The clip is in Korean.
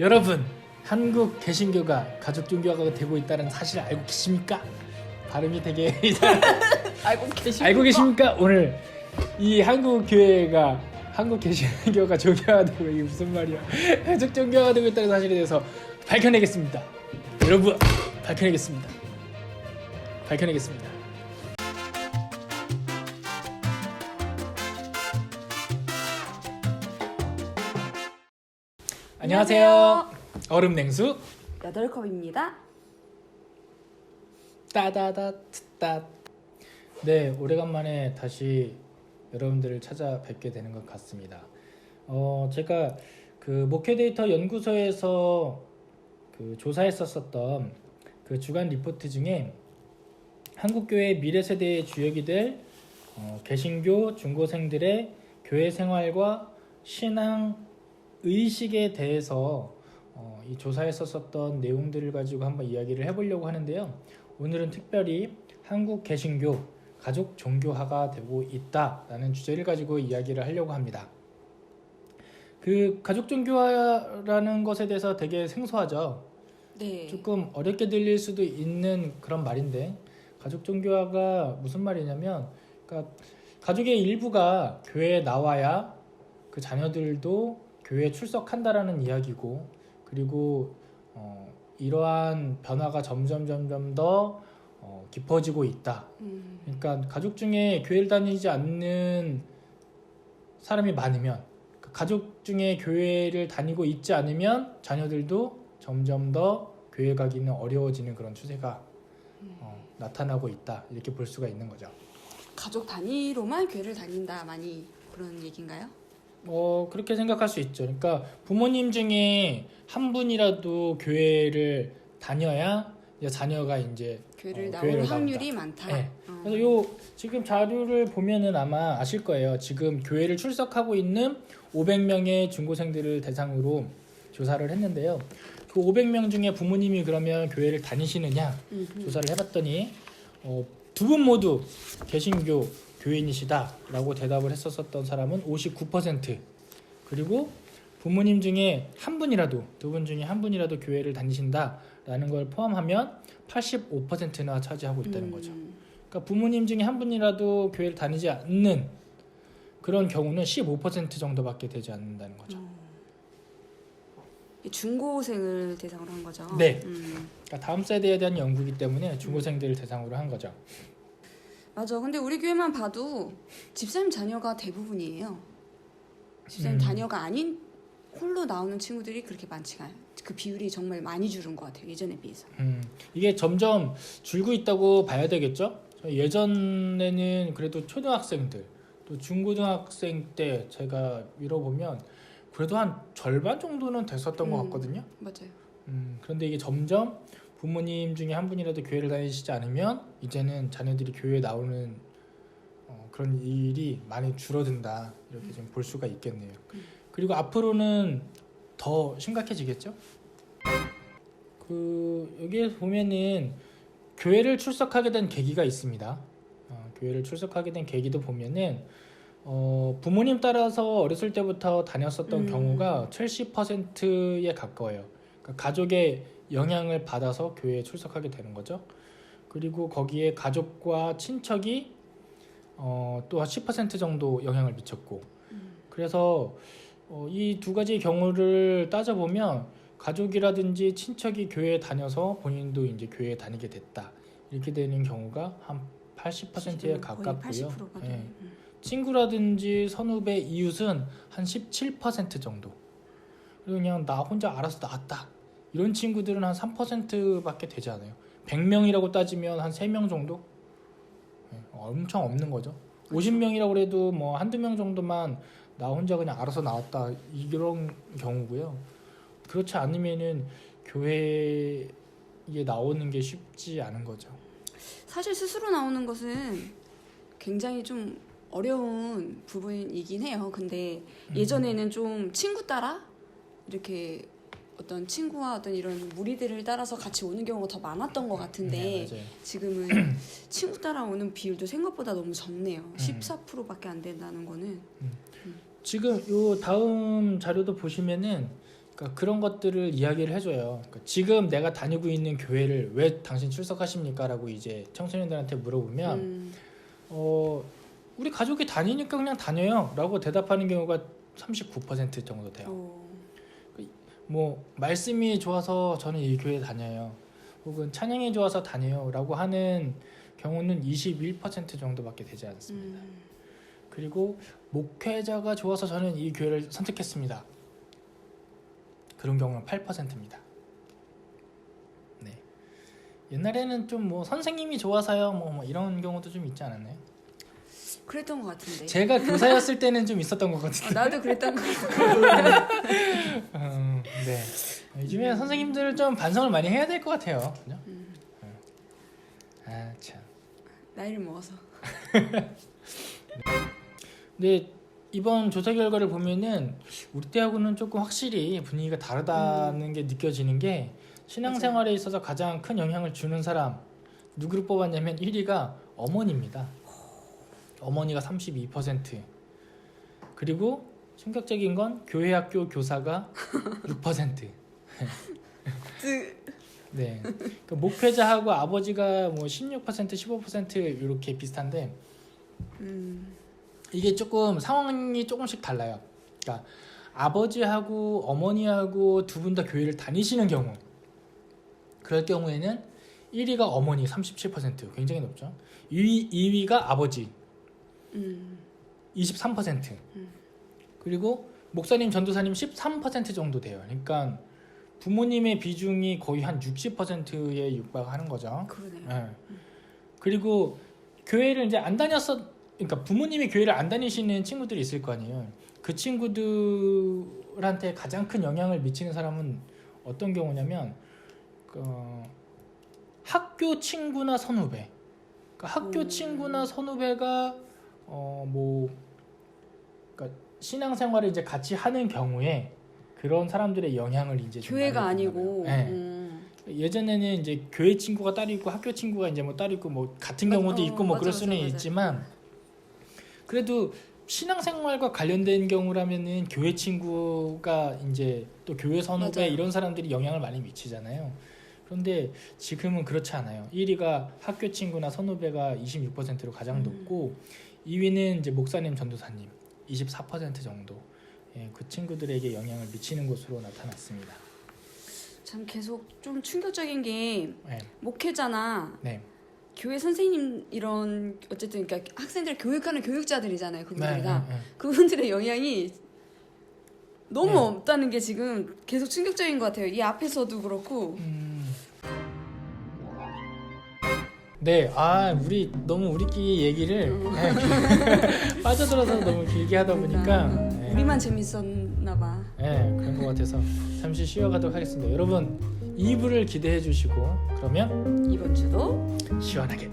여러분, 한국 개신교가 가족 종교화가 되고 있다는 사실 알고 계십니까? 발음이 되게 알고 계십니까? 오늘 이 한국 교회가 한국 개신교가 종교화되고 이게 무슨 말이야? 가족 종교화가 되고 있다는 사실에 대해서 밝혀내겠습니다. 여러분, 밝혀내겠습니다. 안녕하세요. 얼음 냉수 8컵입니다. 따다다따. 네, 오래간만에 다시 여러분들을 찾아뵙게 되는 것 같습니다. 제가 그 목회 데이터 연구소에서 그 조사했었던 그 주간 리포트 중에 한국교회 미래 세대의 주역이 될 개신교 중고생들의 교회 생활과 신앙 의식에 대해서 이 조사했었던 내용들을 가지고 한번 이야기를 해보려고 하는데요. 오늘은 특별히 한국 개신교 가족 종교화가 되고 있다라는 주제를 가지고 이야기를 하려고 합니다. 그 가족 종교화라는 것에 대해서 되게 생소하죠. 네. 조금 어렵게 들릴 수도 있는 그런 말인데, 가족 종교화가 무슨 말이냐면, 그러니까 가족의 일부가 교회에 나와야 그 자녀들도 교회에 출석한다라는 이야기고, 그리고 이러한 변화가 점점 더 깊어지고 있다. 그러니까 가족 중에 교회를 다니지 않는 사람이 많으면, 가족 중에 교회를 다니고 있지 않으면 자녀들도 점점 더 교회 가기는 어려워지는 그런 추세가 나타나고 있다. 이렇게 볼 수가 있는 거죠. 가족 단위로만 교회를 다닌다, 많이 그런 얘기인가요? 그렇게 생각할 수 있죠. 그러니까 부모님 중에 한 분이라도 교회를 다녀야 이제 자녀가 이제 교회를 나올 교회를 확률이 나온다. 많다. 네. 그래서 요 지금 자료를 보면은 아마 아실 거예요. 지금 교회를 출석하고 있는 500명의 중고생들을 대상으로 조사를 했는데요. 그 500명 중에 부모님이 그러면 교회를 다니시느냐 조사를 해봤더니 두 분 모두 개신교 교인이시다라고 대답을 했었던 사람은 59%, 그리고 부모님 중에 한 분이라도, 두 분 중에 한 분이라도 교회를 다니신다라는 걸 포함하면 85%나 차지하고 있다는 거죠. 그러니까 부모님 중에 한 분이라도 교회를 다니지 않는 그런 경우는 15% 정도밖에 되지 않는다는 거죠. 중고생을 대상으로 한 거죠. 네. 그러니까 다음 세대에 대한 연구이기 때문에 중고생들을 대상으로 한 거죠. 맞아. 근데 우리 교회만 봐도 집사님 자녀가 대부분이에요. 집사님 자녀가 아닌 홀로 나오는 친구들이 그렇게 많지가 않아요. 그 비율이 정말 많이 줄은 것 같아요. 예전에 비해서. 이게 점점 줄고 있다고 봐야 되겠죠? 예전에는 그래도 초등학생들, 또 중고등학생 때 제가 미뤄보면 그래도 한 절반 정도는 됐었던 것 같거든요. 맞아요. 그런데 이게 점점 부모님 중에 한 분이라도 교회를 다니시지 않으면 이제는 자녀들이 교회에 나오는 그런 일이 많이 줄어든다, 이렇게 좀 볼 수가 있겠네요. 그리고 앞으로는 더 심각해지겠죠? 여기에 보면은 교회를 출석하게 된 계기가 있습니다. 교회를 출석하게 된 계기도 보면은 부모님 따라서 어렸을 때부터 다녔었던 경우가 70%에 가까워요. 그러니까 가족의 영향을 받아서 교회에 출석하게 되는 거죠. 그리고 거기에 가족과 친척이 또 한 10% 정도 영향을 미쳤고, 그래서 이 두 가지 경우를 따져보면 가족이라든지 친척이 교회에 다녀서 본인도 이제 교회에 다니게 됐다, 이렇게 되는 경우가 한 80%에 가깝고요. 네. 친구라든지 선후배, 이웃은 한 17% 정도. 그리고 그냥 나 혼자 알아서 나왔다, 이런 친구들은 한 3%밖에 되지 않아요. 100명이라고 따지면 한 3명 정도? 네, 엄청 없는 거죠. 50명이라고 그래도 뭐 한두 명 정도만 나 혼자 그냥 알아서 나왔다, 이런 경우고요. 그렇지 않으면은 교회에 나오는 게 쉽지 않은 거죠. 사실 스스로 나오는 것은 굉장히 좀 어려운 부분이긴 해요. 근데 예전에는 좀 친구 따라 이렇게 어떤 친구와 어떤 이런 무리들을 따라서 같이 오는 경우가 더 많았던 것 같은데, 네, 지금은 친구 따라 오는 비율도 생각보다 너무 적네요. 14%밖에 안 된다는 거는. 지금 요 다음 자료도 보시면은 그러니까 그런 것들을 이야기를 해줘요. 그러니까 지금 내가 다니고 있는 교회를 왜 당신 출석하십니까?라고 이제 청소년들한테 물어보면 우리 가족이 다니니까 그냥 다녀요라고 대답하는 경우가 39% 정도 돼요. 뭐 말씀이 좋아서 저는 이 교회 다녀요. 혹은 찬양이 좋아서 다녀요라고 하는 경우는 21% 정도밖에 되지 않습니다. 그리고 목회자가 좋아서 저는 이 교회를 선택했습니다. 그런 경우는 8%입니다. 네. 옛날에는 좀 뭐 선생님이 좋아서요, 뭐 이런 경우도 좀 있지 않았나요? 그랬던 것 같은데. 제가 교사였을 때는 좀 있었던 것 같은데. 나도 그랬던 것 같아. 네. 요즘에 선생님들 좀 반성을 많이 해야 될 것 같아요. 그죠? 아 참. 나이를 먹어서. 근데 이번 조사 결과를 보면은 우리 때하고는 조금 확실히 분위기가 다르다는 게 느껴지는 게 신앙생활에 있어서 가장 큰 영향을 주는 사람 누구를 뽑았냐면 1위가 어머니입니다. 어머니가 32%. 그리고 충격적인 건 교회 학교 교사가 6%. 네. 그 목회자하고 아버지가 뭐 16%, 15% 이렇게 비슷한데 이게 조금 상황이 조금씩 달라요. 그러니까 아버지하고 어머니하고 두 분 다 교회를 다니시는 경우, 그럴 경우에는 1위가 어머니 37%, 굉장히 높죠. 2위가 아버지 23%, 그리고 목사님, 전도사님 13% 정도 돼요. 그러니까 부모님의 비중이 거의 한 60%에 육박하는 거죠. 그러네요. 네. 그리고 교회를 이제 안 그러니까 부모님이 교회를 안 다니시는 친구들이 있을 거 아니에요. 그 친구들한테 가장 큰 영향을 미치는 사람은 어떤 경우냐면 학교 친구나 선후배. 그러니까 학교 친구나 선후배가 그러니까 신앙생활을 이제 같이 하는 경우에 그런 사람들의 영향을 이제 좀 교회가 많이 아니고. 네. 예전에는 이제 교회 친구가 따로 있고 학교 친구가 이제 뭐 따로 있고 뭐 같은 경우도 있고 뭐 그럴 수는 있지만 그래도 신앙생활과 관련된 경우라면은 교회 친구가 이제 또 교회 선후배 맞아요. 이런 사람들이 영향을 많이 미치잖아요. 그런데 지금은 그렇지 않아요. 1위가 학교 친구나 선후배가 26%로 가장 높고 2위는 이제 목사님, 전도사님 24% 정도. 예, 그 친구들에게 영향을 미치는 것으로 나타났습니다. 참 계속 좀 충격적인 게 네. 목회자나 네. 교회 선생님 이런 어쨌든 그러니까 학생들 교육하는 교육자들이잖아요. 그분들이 다. 네. 그분들의 영향이 너무 네. 없다는 게 지금 계속 충격적인 것 같아요. 이 앞에서도 그렇고. 네, 우리 너무 우리끼리 얘기를 빠져들어서 너무 길게 하다 보니까 네. 우리만 재밌었나 봐. 네, 그런 것 같아서 잠시 쉬어가도록 하겠습니다. 여러분 2부를 기대해 주시고 그러면 이번 주도 시원하게